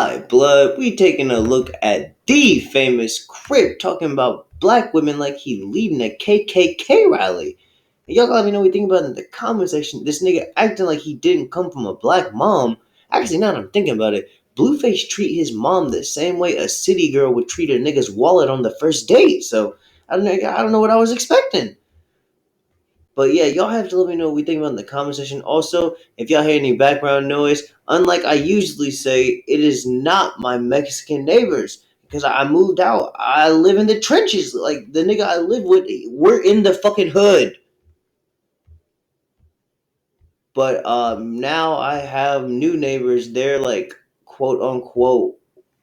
Alright, blood, we taking a look at the famous Crip talking about black women like he leading a KKK rally. And y'all let me know what you think about it in the comment section. This nigga acting like he didn't come from a black mom. Actually, now that I'm thinking about it, Blueface treat his mom the same way a city girl would treat a nigga's wallet on the first date. So I don't know what I was expecting. But yeah, y'all have to let me know what we think about in the comment section. Also, if y'all hear any background noise, unlike I usually say, it is not my Mexican neighbors. Because I moved out. I live in the trenches. Like, the nigga I live with, we're in the fucking hood. But now I have new neighbors. They're like, quote unquote,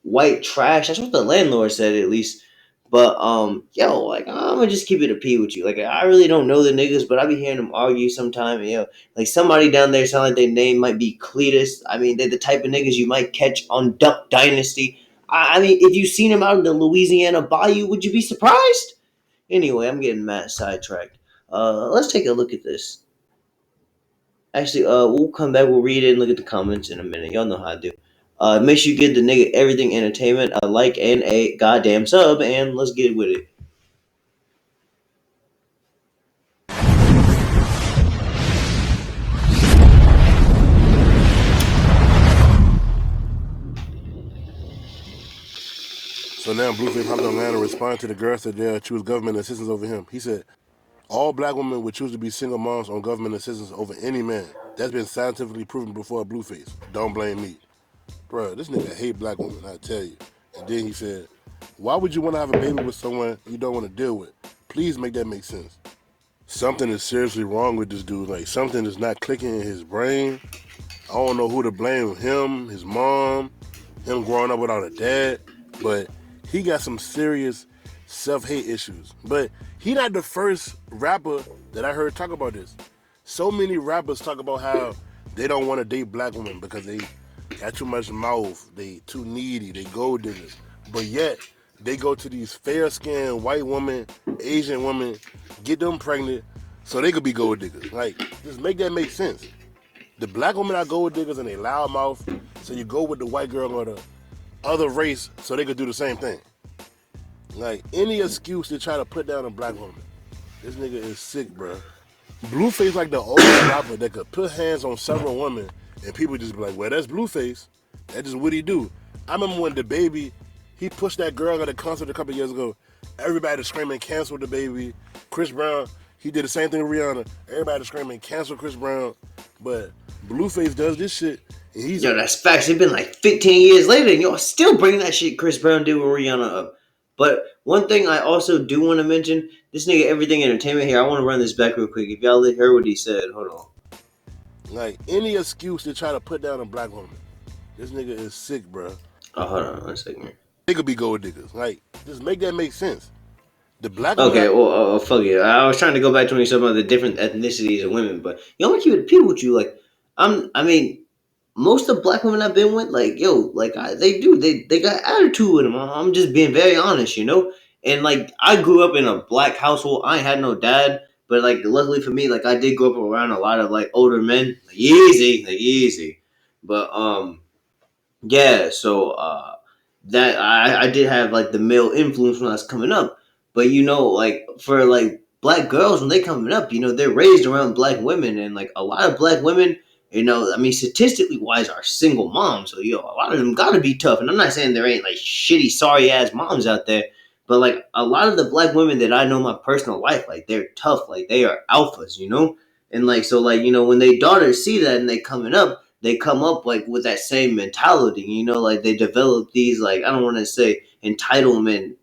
white trash. That's what the landlord said, at least. But yo, like I'm gonna just keep it a P with you. Like I really don't know the niggas, but I be hearing them argue sometime. And, like somebody down there sound like their name might be Cletus. I mean, they're the type of niggas you might catch on Duck Dynasty. I mean, if you seen them out in the Louisiana Bayou, would you be surprised? Anyway, I'm getting mad sidetracked. Let's take a look at this. Actually, we'll come back. We'll read it and look at the comments in a minute. Y'all know how I do. Make sure you give the nigga everything entertainment a like and a goddamn sub, and let's get with it. So now Blueface hopped online and responded to the girl said they'll choose government assistance over him. He said, all black women would choose to be single moms on government assistance over any man. That's been scientifically proven before Blueface. Don't blame me. Bruh, this nigga hate black women, I tell you. And then he said, why would you want to have a baby with someone you don't want to deal with? Please make that make sense. Something is seriously wrong with this dude. Like, something is not clicking in his brain. I don't know who to blame, him, his mom, him growing up without a dad, but he got some serious self-hate issues. But he not the first rapper that I heard talk about this. So many rappers talk about how they don't want to date black women because they got too much mouth, they too needy, they gold diggers. But yet, they go to these fair-skinned white women, Asian women, get them pregnant so they could be gold diggers. Like, just make that make sense. The black women are gold diggers and they loud mouth, so you go with the white girl or the other race so they could do the same thing. Like, any excuse to try to put down a black woman. This nigga is sick, bro. Blueface like the oldest rapper that could put hands on several women and people just be like, well, that's Blueface. That's just what he do. I remember when the baby, he pushed that girl at a concert a couple years ago. Everybody screaming, cancel the baby. Chris Brown, he did the same thing with Rihanna. Everybody screaming, cancel Chris Brown. But Blueface does this shit. And he's that's facts. It's been like 15 years later, and y'all still bringing that shit Chris Brown did with Rihanna up. But one thing I also do want to mention, this nigga Everything Entertainment here, I want to run this back real quick. If y'all heard what he said, hold on. Like, any excuse to try to put down a black woman. This nigga is sick, bro. Oh, hold on 1 second. They could be gold diggers. Like, just make that make sense. The black Okay, well, fuck it. I was trying to go back to when you said about the different ethnicities of women, but you know, I'm gonna keep it appeal with you. Like, I mean, most of the black women I've been with, like, yo, like, they got attitude with them. I'm just being very honest, you know? And, like, I grew up in a black household. I ain't had no dad, but, like, luckily for me, like, I did grow up around a lot of, like, older men. Like, easy. But, yeah, so, that I did have, like, the male influence when I was coming up. But, you know, like, for, like, black girls, when they coming up, you know, they're raised around black women. And, like, a lot of black women, you know, I mean, statistically wise, are single moms. So, yo, a lot of them gotta be tough. And I'm not saying there ain't, like, shitty, sorry-ass moms out there. But, like, a lot of the black women that I know in my personal life, like, they're tough. Like, they are alphas, you know? And, like, so, like, you know, when they daughters see that and they coming up, they come up, like, with that same mentality, you know? Like, they develop these, like, I don't want to say entitlement,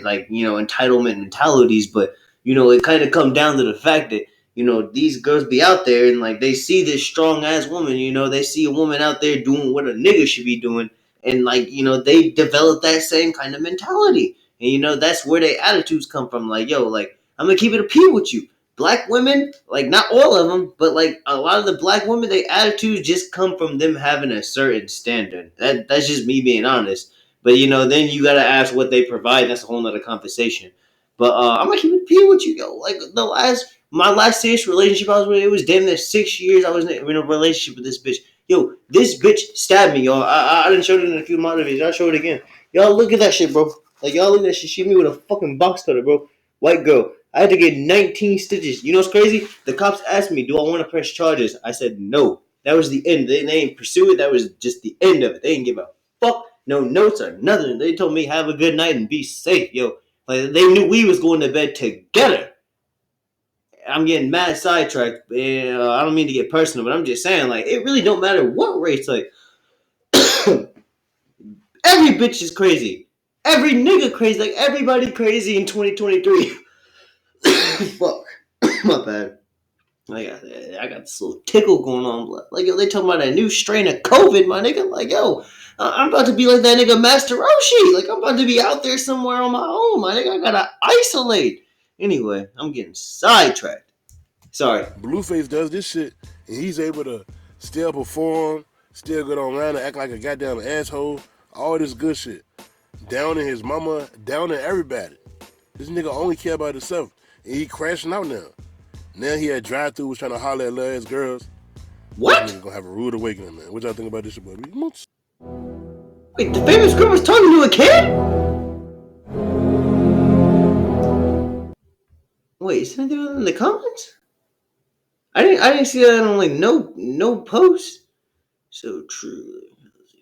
like, you know, entitlement mentalities, but, you know, it kind of come down to the fact that, you know, these girls be out there and, like, they see this strong ass woman, you know, they see a woman out there doing what a nigga should be doing, and, like, you know, they develop that same kind of mentality, and, you know, that's where their attitudes come from. Like, yo, like, I'm gonna keep it a P with you. Black women, like, not all of them, but, like, a lot of the black women, their attitudes just come from them having a certain standard. That's just me being honest. But, you know, then you gotta ask what they provide. That's a whole nother conversation. But I'm gonna keep it P with you, yo. Like, my last serious relationship I was with, it was damn near 6 years I was in a relationship with this bitch. Yo, this bitch stabbed me, y'all. I didn't show it in a few modern videos. I'll show it again. Y'all look at that shit, bro. Like, y'all look at that shit. She hit me with a fucking box cutter, bro. White girl. I had to get 19 stitches. You know what's crazy? The cops asked me, do I want to press charges? I said no. That was the end. They didn't pursue it. That was just the end of it. They didn't give a fuck. No notes or nothing. They told me, have a good night and be safe, yo. Like, they knew we was going to bed together. I'm getting mad sidetracked. I don't mean to get personal, but I'm just saying, like, it really don't matter what race. Like, every bitch is crazy. Every nigga crazy. Like, everybody crazy in 2023. Fuck. My bad. I got this little tickle going on. Like, yo, they talking about a new strain of COVID, my nigga. Like, yo, I'm about to be like that nigga Master Roshi. Like, I'm about to be out there somewhere on my own, my nigga. I gotta isolate. Anyway, I'm getting sidetracked. Sorry. Blueface does this shit, and he's able to still perform, still get on around and act like a goddamn asshole. All this good shit. Downing his mama, downing everybody. This nigga only care about himself, and he crashing out now. Now he at drive-thru was trying to holler at little ass girls. What? This nigga gonna have a rude awakening, man. What y'all think about this shit, boy? Wait, the famous girl was talking to a kid? Wait, is anything in the comments? I didn't see that on like no post. So true.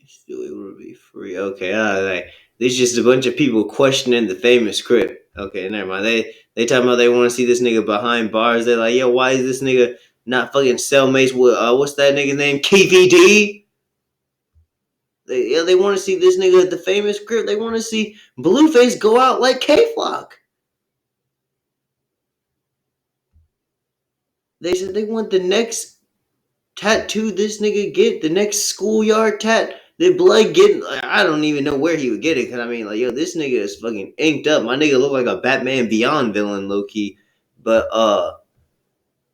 Still able to be free. Okay, like, there's just a bunch of people questioning the famous script. Okay, never mind. They talking about they want to see this nigga behind bars. They're like, yo, why is this nigga not fucking cellmates with what's that nigga name? KVD? They want to see this nigga at the famous script. They want to see Blueface go out like K-Flock. They said they want the next tattoo this nigga get, the next schoolyard tat, the blood getting. I don't even know where he would get it. Cause I mean, like, yo, this nigga is fucking inked up. My nigga look like a Batman Beyond villain, low key. But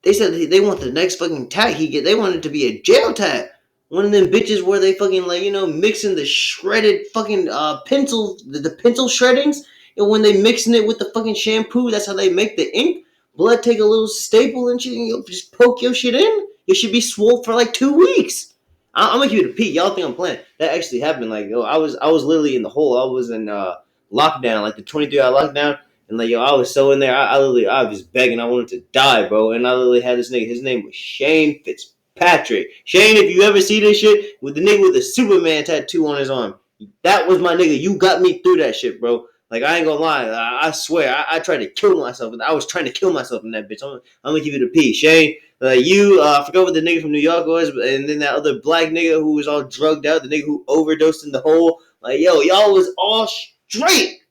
they said they want the next fucking tat he get. They want it to be a jail tat. One of them bitches where they fucking, like, you know, mixing the shredded fucking pencil, the pencil shreddings. And when they mixing it with the fucking shampoo, that's how they make the ink. Blood, take a little staple and shit, and you just poke your shit in. You should be swole for like 2 weeks. I'm gonna give it a peek. Y'all think I'm playing? That actually happened. Like, yo, I was literally in the hole. I was in lockdown, like the 23-hour lockdown. And like, yo, I was so in there. I was begging. I wanted to die, bro. And I literally had this nigga. His name was Shane Fitzpatrick. Shane, if you ever see this shit with the nigga with the Superman tattoo on his arm, that was my nigga. You got me through that shit, bro. Like, I ain't gonna lie. I swear, I tried to kill myself. I was trying to kill myself in that bitch. I'm gonna give you the P, Shane. I forgot what the nigga from New York was, and then that other black nigga who was all drugged out, the nigga who overdosed in the hole. Like, yo, y'all was all straight.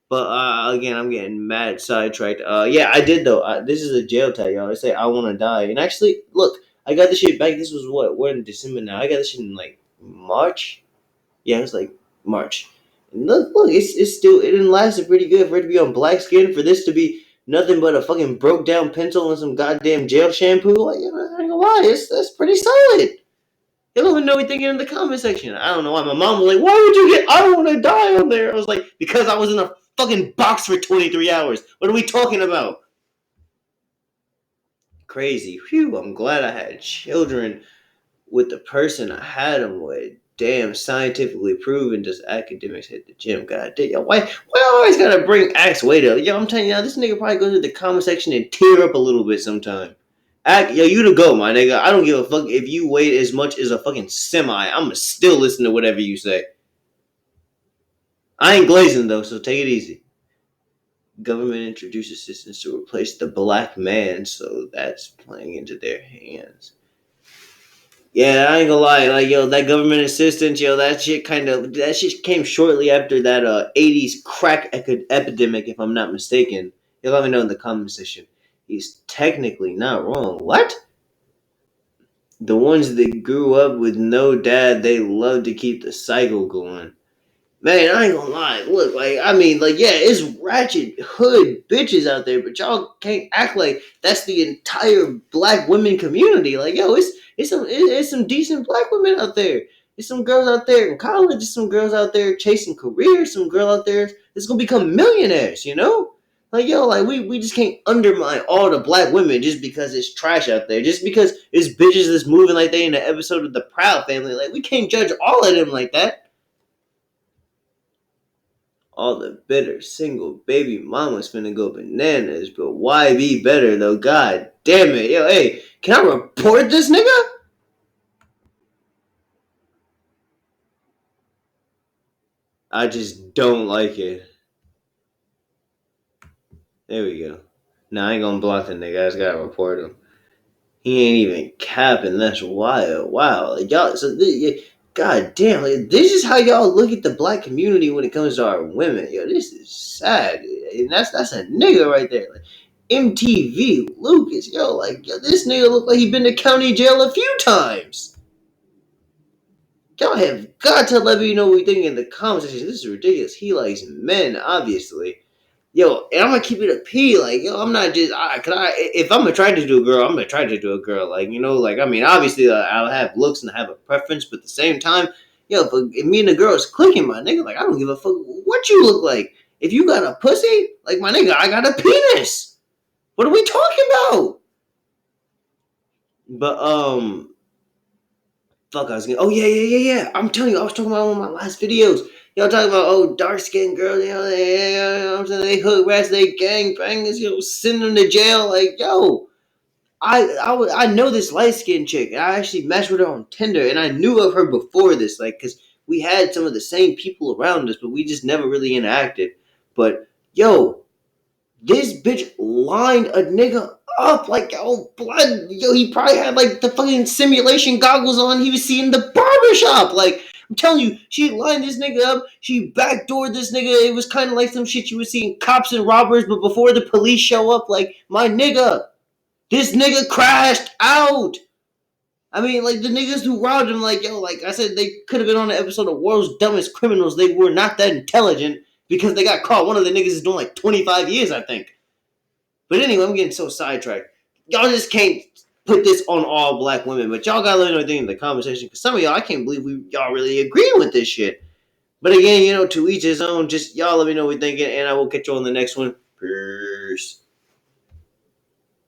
But again, I'm getting mad sidetracked. Yeah, I did though. This is a jail tag, y'all. They say I want to die, and actually, look, I got this shit back. This was what? We're in December now. I got this shit in like March. Yeah, it was like March. And look, it's still it didn't last pretty good for it to be on black skin. For this to be nothing but a fucking broke down pencil and some goddamn jail shampoo. Like, you know, I ain't gonna lie, that's pretty solid. They don't even know anything in the comment section. I don't know why. My mom was like, why would you get I don't want to die on there? I was like, because I was in a fucking box for 23 hours. What are we talking about? Crazy. Phew, I'm glad I had children with the person I had them with. Damn, scientifically proven, just academics hit the gym. God damn, yo, why I always gotta bring Axe weight up? Yo, I'm telling you, this nigga probably goes to the comment section and tear up a little bit sometime. Yo, you to go, my nigga. I don't give a fuck if you weigh as much as a fucking semi. I'ma still listen to whatever you say. I ain't glazing though, so take it easy. Government introduced assistance to replace the black man, so that's playing into their hands. Yeah, I ain't gonna lie, like, yo, that government assistance, yo, that shit came shortly after that 80s crack epidemic, if I'm not mistaken. You'll let me know in the comment section. He's technically not wrong. What? The ones that grew up with no dad, they love to keep the cycle going. Man, I ain't gonna lie. Look, like, I mean, like, yeah, it's ratchet hood bitches out there, but y'all can't act like that's the entire black women community. Like, yo, it's some decent black women out there. There's some girls out there in college. There's some girls out there chasing careers. Some girl out there that's gonna become millionaires. You know, Like, yo, like we just can't undermine all the black women just because it's trash out there. Just because it's bitches that's moving like they in the episode of the Proud Family. Like, we can't judge all of them like that. All the bitter single baby mamas finna go bananas, but why be better though? God damn it. Yo, hey, can I report this nigga? I just don't like it. There we go. Nah, I ain't gonna block the nigga. I just gotta report him. He ain't even capping. That's wild. Wow. Like, y'all, so, god damn. Like, this is how y'all look at the black community when it comes to our women. Yo, this is sad. And that's a nigga right there. Like, MTV Lucas. Yo, like, yo, this nigga look like he been to county jail a few times. Y'all have got to let me know what you think in the comment section. This is ridiculous. He likes men, obviously. Yo, and I'm gonna keep it a P. Like, yo, I'm not just. If I'm attracted to a girl, I'm attracted to a girl. Like, you know, like, I mean, obviously, I'll have looks and I have a preference, but at the same time, yo, if me and the girl is clicking, my nigga, like, I don't give a fuck what you look like. If you got a pussy, like, my nigga, I got a penis. What are we talking about? But fuck, I was gonna. Oh yeah. I'm telling you, I was talking about one of my last videos. Y'all talking about dark skinned girls, they hood rats, they gang bangers, send them to jail. Like, yo, I know this light skinned chick. I actually matched with her on Tinder, and I knew of her before this, like, cause we had some of the same people around us, but we just never really interacted. But yo, this bitch lined a nigga up like, yo, blood. Yo, he probably had like the fucking simulation goggles on. He was seeing the barbershop. Like, I'm telling you, she lined this nigga up. She backdoored this nigga. It was kind of like some shit you would see in Cops and Robbers, but before the police show up. Like, my nigga, this nigga crashed out. I mean, like, the niggas who robbed him, like, yo, like I said, they could have been on an episode of World's Dumbest Criminals. They were not that intelligent because they got caught. One of the niggas is doing like 25 years, I think. But anyway, I'm getting so sidetracked. Y'all just can't put this on all black women, but y'all gotta let me know anything in the conversation because some of y'all, I can't believe y'all really agree with this shit. But again, to each his own. Just y'all let me know what you're thinking, and I will catch you on the next one. Peace.